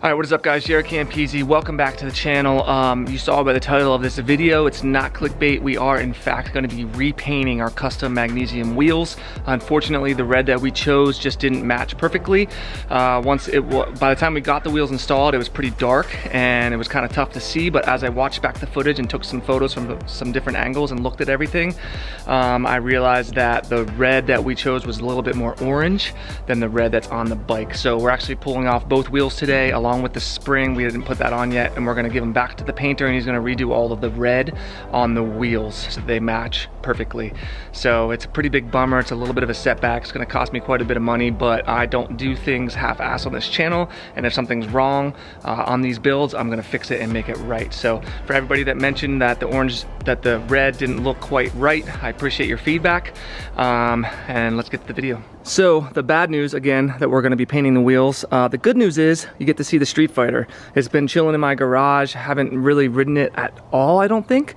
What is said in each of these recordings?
Alright, what is up guys, JaretCampisi. Welcome back to the channel. You saw by the title of this video, it's not clickbait. We are in fact going to be repainting our custom magnesium wheels. Unfortunately, the red that we chose just didn't match perfectly. By the time we got the wheels installed, it was pretty dark and it was kind of tough to see, but as I watched back the footage and took some photos from some different angles and looked at everything, I realized that the red that we chose was a little bit more orange than the red that's on the bike. So we're actually pulling off both wheels today along with the spring. We didn't put that on yet, and we're going to give them back to the painter and he's going to redo all of the red on the wheels so they match perfectly. So it's a pretty big bummer. It's a little bit of a setback. It's going to cost me quite a bit of money, but I don't do things half-ass on this channel, and if something's wrong on these builds, I'm going to fix it and make it right. So for everybody that mentioned that the red didn't look quite right, I appreciate your feedback, and let's get to the video. So the bad news, again, that we're going to be painting the wheels. The good news is you get to see the Streetfighter. It's been chilling in my garage. Haven't really ridden it at all, I don't think.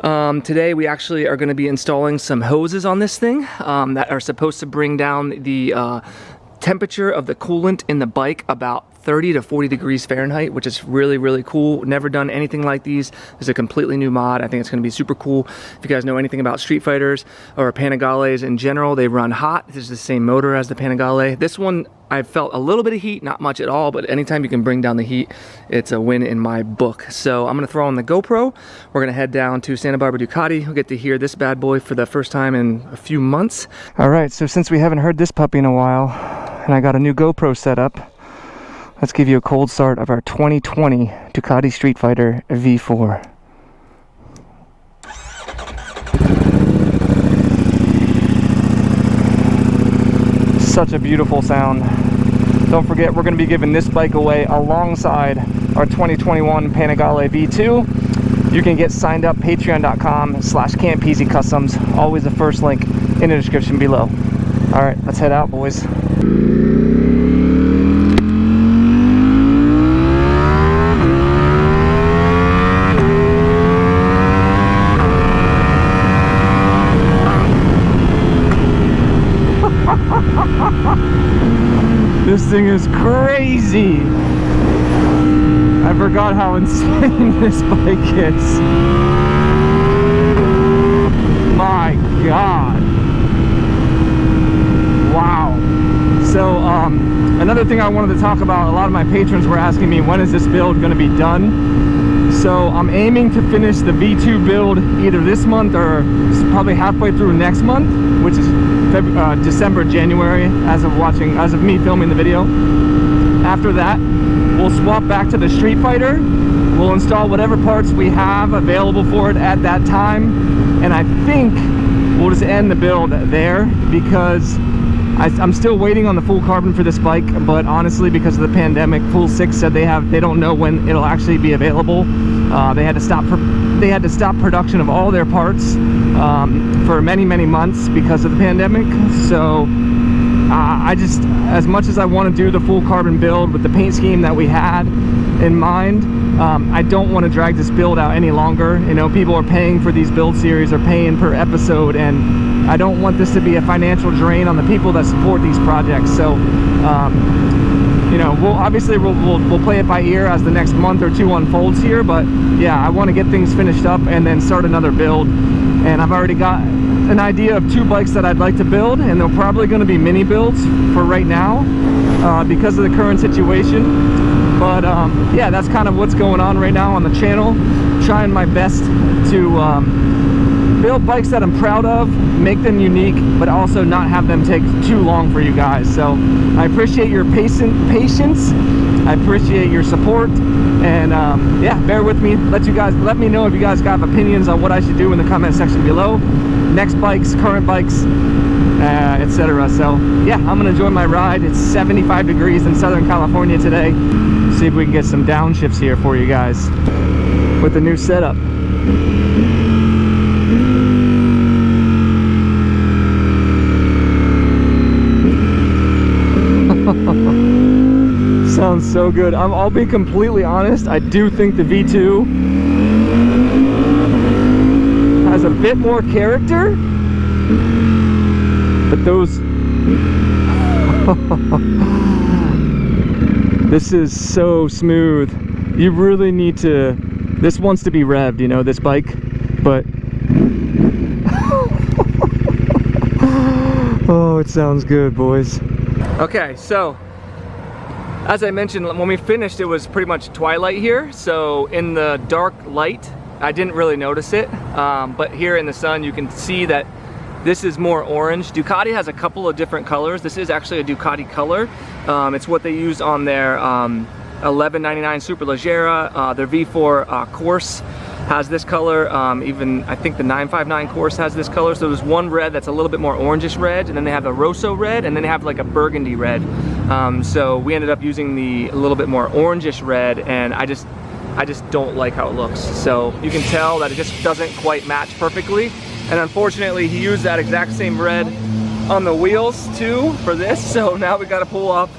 Today we actually are going to be installing some hoses on this thing that are supposed to bring down the temperature of the coolant in the bike about 30 to 40 degrees Fahrenheit, which is really, really cool. Never done anything like these. This is a completely new mod. I think it's going to be super cool. If you guys know anything about Streetfighters or Panigales in general, they run hot. This is the same motor as the Panigale. This one, I felt a little bit of heat, not much at all, but anytime you can bring down the heat, it's a win in my book. So I'm going to throw on the GoPro. We're going to head down to Santa Barbara Ducati. We'll get to hear this bad boy for the first time in a few months. All right, so since we haven't heard this puppy in a while, and I got a new GoPro set up, let's give you a cold start of our 2020 Ducati Streetfighter V4. Such a beautiful sound. Don't forget, we're going to be giving this bike away alongside our 2021 Panigale V2. You can get signed up, patreon.com/Campisi Customs. Always the first link in the description below. All right, let's head out, boys. This thing is crazy. I forgot how insane this bike is. My God. Wow. So another thing I wanted to talk about, a lot of my patrons were asking me, when is this build going to be done? So I'm aiming to finish the V2 build either this month or probably halfway through next month, which is December, January, as of me filming the video. After that, we'll swap back to the Streetfighter. We'll install whatever parts we have available for it at that time, and I think we'll just end the build there, because I'm still waiting on the full carbon for this bike, but honestly, because of the pandemic, Full 6 said they don't know when it'll actually be available. They had to stop production of all their parts for many months because of the pandemic. So I just, as much as I want to do the full carbon build with the paint scheme that we had in mind, I don't want to drag this build out any longer. You know, people are paying for these build series, or paying per episode, and I don't want this to be a financial drain on the people that support these projects. So you know, we'll play it by ear as the next month or two unfolds here, but yeah, I want to get things finished up and then start another build. And I've already got an idea of 2 bikes that I'd like to build, and they're probably going to be mini builds for right now because of the current situation. But yeah, that's kind of what's going on right now on the channel. Trying my best to build bikes that I'm proud of, make them unique, but also not have them take too long for you guys. So I appreciate your patience. I appreciate your support, and yeah, bear with me. Let me know if you guys got opinions on what I should do in the comment section below. Next bikes, current bikes, etc. So yeah, I'm gonna enjoy my ride. It's 75 degrees in Southern California today. See if we can get some downshifts here for you guys with the new setup. Sounds so good. I'll be completely honest, I do think the V2 has a bit more character, but those This is so smooth. You really need to, this wants to be revved, you know, this bike, but oh, it sounds good, boys. Okay, so as I mentioned, when we finished, it was pretty much twilight here. So in the dark light, I didn't really notice it. But here in the sun, you can see that this is more orange. Ducati has a couple of different colors. This is actually a Ducati color. It's what they use on their 1199 Superleggera. Their V4 Course has this color. Even I think the 959 Course has this color. So there's one red that's a little bit more orangish red, and then they have a Rosso red, and then they have like a burgundy red. So we ended up using the a little bit more orangish red, and I just don't like how it looks. So you can tell that it just doesn't quite match perfectly. And unfortunately, he used that exact same red on the wheels too for this. So now we got to pull off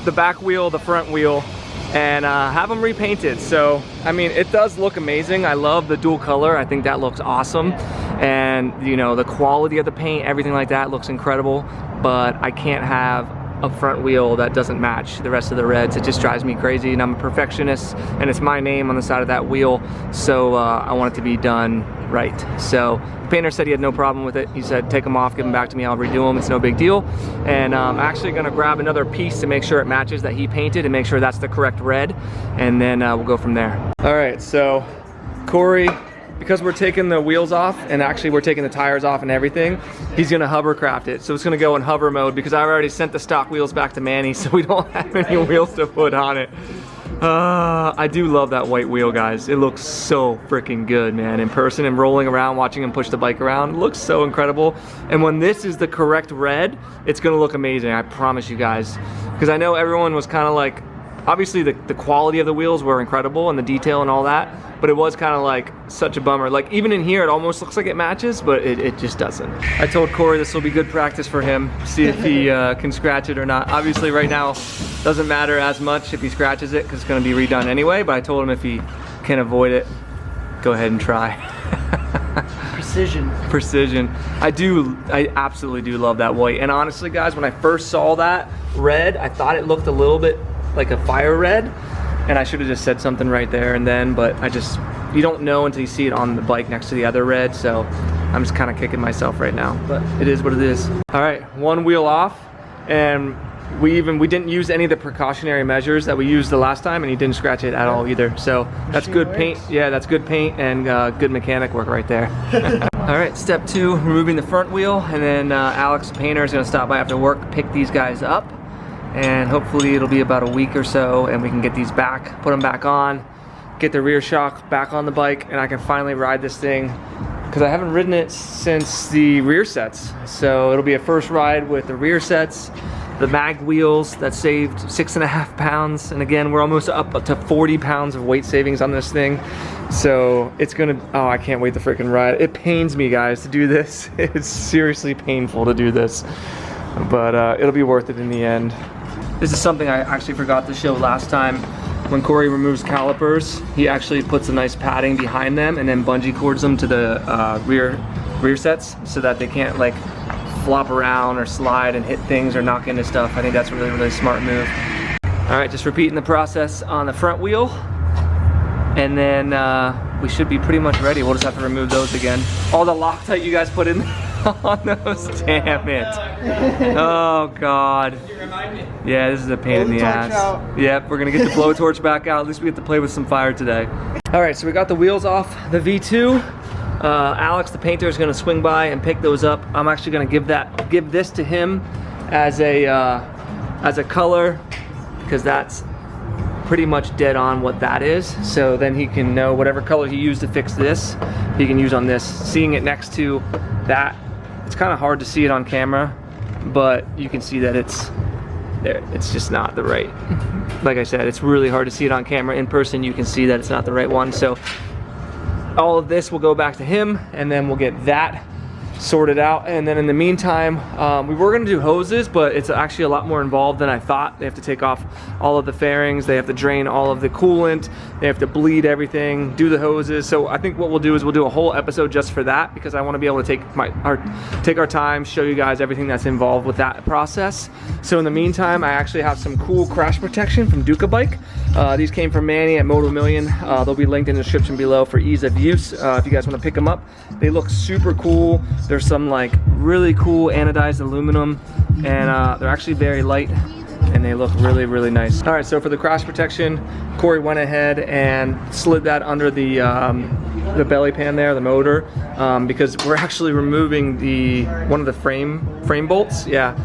the back wheel, the front wheel, and have them repainted. So I mean, it does look amazing. I love the dual color. I think that looks awesome, and you know, the quality of the paint, everything like that looks incredible. But I can't have a front wheel that doesn't match the rest of the reds. It just drives me crazy, and I'm a perfectionist, and it's my name on the side of that wheel, so I want it to be done right. So the painter said he had no problem with it. He said take them off, give them back to me, I'll redo them, it's no big deal. And I'm actually gonna grab another piece to make sure it matches that he painted and make sure that's the correct red, and then we'll go from there. All right, so Corey, because we're taking the wheels off, and actually we're taking the tires off and everything, he's gonna hovercraft it. So it's gonna go in hover mode because I already sent the stock wheels back to Manny, so we don't have any wheels to put on it. I do love that white wheel, guys. It looks so freaking good, man. In person and rolling around, watching him push the bike around, it looks so incredible. And when this is the correct red, it's gonna look amazing, I promise you guys. Because I know everyone was kind of like, obviously the quality of the wheels were incredible and the detail and all that, but it was kind of like such a bummer. Like even in here, it almost looks like it matches, but it just doesn't. I told Corey this will be good practice for him, see if he can scratch it or not. Obviously right now, doesn't matter as much if he scratches it because it's gonna be redone anyway, but I told him if he can avoid it, go ahead and try. Precision. Precision. I absolutely do love that white. And honestly guys, when I first saw that red, I thought it looked a little bit like a fire red, and I should have just said something right there and then, but you don't know until you see it on the bike next to the other red, so I'm just kind of kicking myself right now, but it is what it is. All right, one wheel off, and we didn't use any of the precautionary measures that we used the last time, and he didn't scratch it at all either, so that's good paint. Yeah, that's good paint and good mechanic work right there. All right, step 2, removing the front wheel, and then Alex, the painter, is gonna stop by after work, pick these guys up, and hopefully it'll be about a week or so and we can get these back, put them back on, get the rear shock back on the bike, and I can finally ride this thing because I haven't ridden it since the rear sets. So it'll be a first ride with the rear sets, the mag wheels that saved 6.5 pounds, and again we're almost up to 40 pounds of weight savings on this thing. So it's gonna, oh, I can't wait to freaking ride. It pains me, guys, to do this. It's seriously painful to do this, but it'll be worth it in the end. This is something I actually forgot to show last time. When Corey removes calipers, he actually puts a nice padding behind them and then bungee cords them to the rear sets so that they can't like flop around or slide and hit things or knock into stuff. I think that's a really, really smart move. All right, just repeating the process on the front wheel, and then we should be pretty much ready. We'll just have to remove those again. All the Loctite you guys put in on those, damn it. Oh God. Yeah, this is a pain in the ass. Yep, we're gonna get the blowtorch back out. At least we get to play with some fire today. All right, so we got the wheels off the V2. Alex, the painter, is gonna swing by and pick those up. I'm actually gonna give this to him as a color, because that's pretty much dead on what that is. So then he can know whatever color he used to fix this, he can use on this. Seeing it next to that, it's kind of hard to see it on camera, but you can see that it's there. It's just not the right, like I said, it's really hard to see it on camera. In person you can see that it's not the right one. So all of this will go back to him, and then we'll get that sorted out. And then in the meantime, we were gonna do hoses, but it's actually a lot more involved than I thought. They have to take off all of the fairings, they have to drain all of the coolant, they have to bleed everything, do the hoses. So I think what we'll do is we'll do a whole episode just for that, because I want to be able to take our time, show you guys everything that's involved with that process. So in the meantime, I actually have some cool crash protection from Ducati. These came from Manny at Moto Million. They'll be linked in the description below for ease of use if you guys want to pick them up. They look super cool. There's some like really cool anodized aluminum, and they're actually very light, and they look really, really nice. All right, so for the crash protection, Corey went ahead and slid that under the belly pan there, the motor, because we're actually removing one of the frame bolts. Yeah,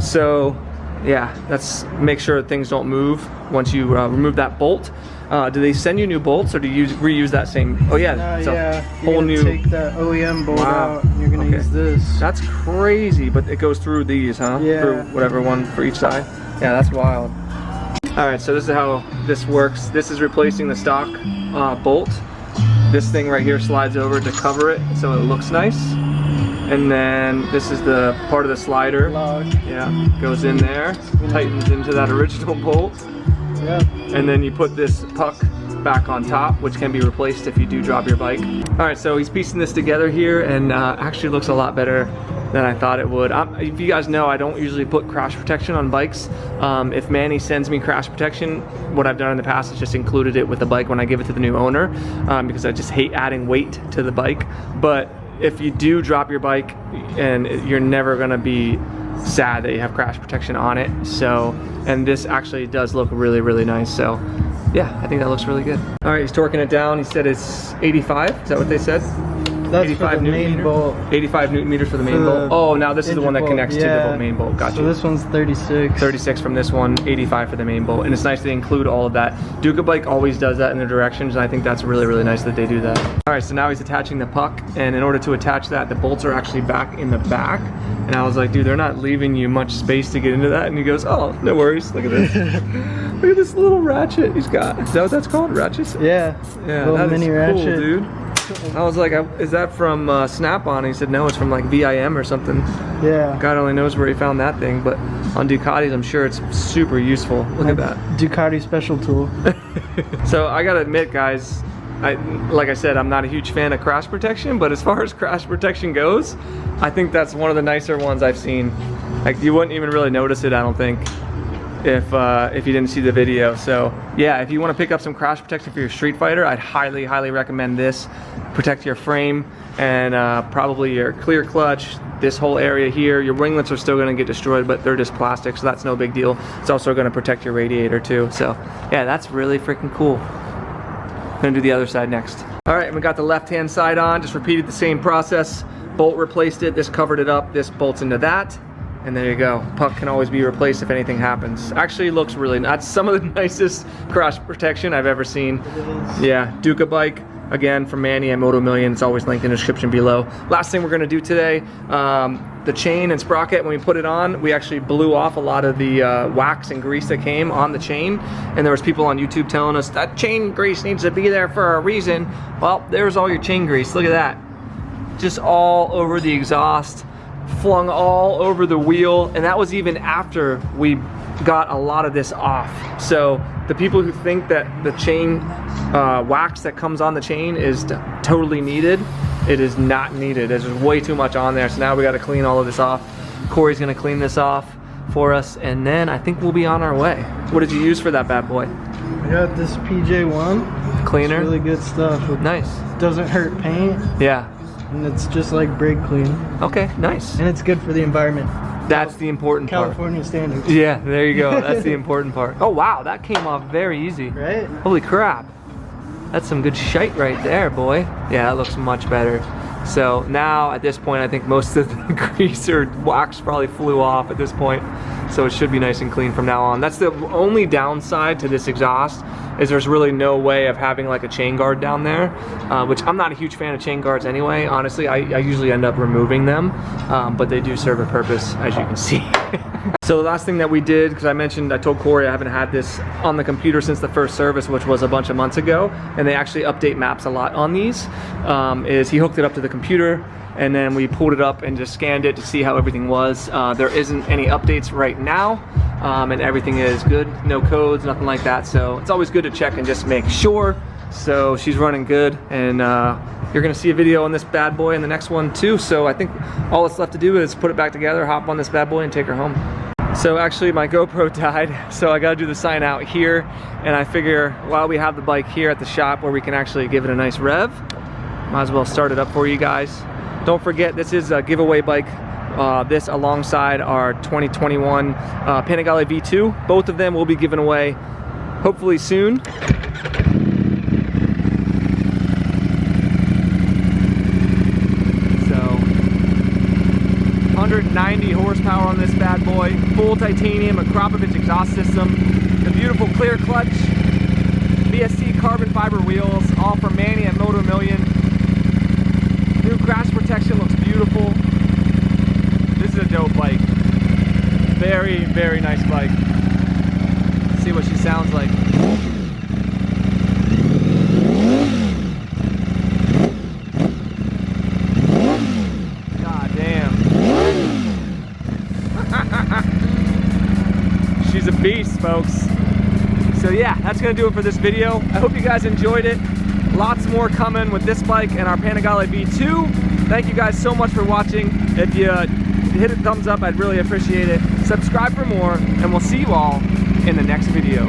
so yeah, let's make sure things don't move once you remove that bolt. Do they send you new bolts, or do you reuse that same? Oh yeah, so yeah. Whole new. Take that OEM bolt out, and you're gonna use this. That's crazy, but it goes through these, huh? Yeah. Through whatever one for each side. Yeah, that's wild. All right, so this is how this works. This is replacing the stock bolt. This thing right here slides over to cover it, so it looks nice. And then this is the part of the slider. Yeah, goes in there, tightens into that original bolt. Yeah. And then you put this puck back on top, which can be replaced if you do drop your bike. All right, so he's piecing this together here, and actually looks a lot better than I thought it would. If you guys know, I don't usually put crash protection on bikes. If Manny sends me crash protection, what I've done in the past is just included it with the bike when I give it to the new owner, because I just hate adding weight to the bike. But if you do drop your bike, and you're never gonna be sad that you have crash protection on it. So, and this actually does look really, really nice. So yeah, I think that looks really good. All right, he's torquing it down. He said it's 85, is that what they said? That's 85 for the Newton main meter? bolt. 85 Newton meters for the main bolt. Oh, now this is the one that connects to the main bolt. Gotcha. So this one's 36. 36 from this one, 85 for the main bolt. And it's nice they include all of that. Ducati always does that in their directions, and I think that's really, really nice that they do that. All right, so now he's attaching the puck, and in order to attach that, the bolts are actually back in the back. And I was like, dude, they're not leaving you much space to get into that. And he goes, oh, no worries, look at this. Look at this little ratchet he's got. Is that what that's called, ratchets? Yeah, yeah, little mini ratchet. Cool, dude. I was like, is that from Snap-on? He said, no, it's from like VIM or something. Yeah. God only knows where he found that thing, but on Ducatis, I'm sure it's super useful. Look at that. Ducati special tool. So I gotta admit, guys, like I said, I'm not a huge fan of crash protection, but as far as crash protection goes, I think that's one of the nicer ones I've seen. Like, you wouldn't even really notice it, I don't think, if you didn't see the video. So yeah, if you want to pick up some crash protection for your Streetfighter, I'd highly, highly recommend this. Protect your frame and probably your clear clutch, this whole area here. Your winglets are still going to get destroyed, but they're just plastic, so that's no big deal. It's also going to protect your radiator too. So yeah, that's really freaking cool. Gonna do the other side next. All right, we got the left-hand side on, just repeated the same process. Bolt replaced it, this covered it up, this bolts into that, and there you go. Puck can always be replaced if anything happens. Actually looks really nice. That's some of the nicest crash protection I've ever seen. Yeah, Ducati bike, again, from Manny at Moto Million. It's always linked in the description below. Last thing we're gonna do today, the chain and sprocket, when we put it on, we actually blew off a lot of the wax and grease that came on the chain, and there was people on YouTube telling us that chain grease needs to be there for a reason. Well, there's all your chain grease. Look at that. Just all over the exhaust, flung all over the wheel, and that was even after we got a lot of this off. So the people who think that the chain wax that comes on the chain is totally needed, it is not needed. There's way too much on there, so now we got to clean all of this off. Corey's gonna clean this off for us, and then I think we'll be on our way. What did you use for that bad boy? I got this PJ1 cleaner. It's really good stuff. It nice. Doesn't hurt paint. Yeah. And it's just like brake clean. Okay, nice. And it's good for the environment. That's the important part. California standards. Yeah, there you go. That's the important part. Oh wow, that came off very easy. Right? Holy crap. That's some good shite right there, boy. Yeah, that looks much better. So now at this point, I think most of the grease or wax probably flew off at this point. So it should be nice and clean from now on. That's the only downside to this exhaust, is there's really no way of having like a chain guard down there, which I'm not a huge fan of chain guards anyway. Honestly, I usually end up removing them, but they do serve a purpose, as you can see. So the last thing that we did, because I told Corey I haven't had this on the computer since the first service, which was a bunch of months ago, and they actually update maps a lot on these, is he hooked it up to the computer, and then we pulled it up and just scanned it to see how everything was. There isn't any updates right now, and everything is good. No codes, nothing like that. So it's always good to check and just make sure. So she's running good, and you're gonna see a video on this bad boy in the next one too. So I think all that's left to do is put it back together, hop on this bad boy, and take her home. So actually my GoPro died, so I gotta do the sign out here, and I figure while we have the bike here at the shop where we can actually give it a nice rev, might as well start it up for you guys. Don't forget, this is a giveaway bike. This alongside our 2021 Panigale V2. Both of them will be given away hopefully soon. So 190 horsepower on this bad boy, full titanium, a Campisi exhaust system, the beautiful clear clutch, BSC carbon fiber wheels, all from Manny at Motor Million. New crash protection looks beautiful. This is a dope bike. Very, very nice bike. Let's see what she sounds like. God damn. She's a beast, folks. So yeah, that's gonna do it for this video. I hope you guys enjoyed it. Lots more coming with this bike and our Panigale V2. Thank you guys so much for watching. If you hit a thumbs up, I'd really appreciate it. Subscribe for more, and we'll see you all in the next video.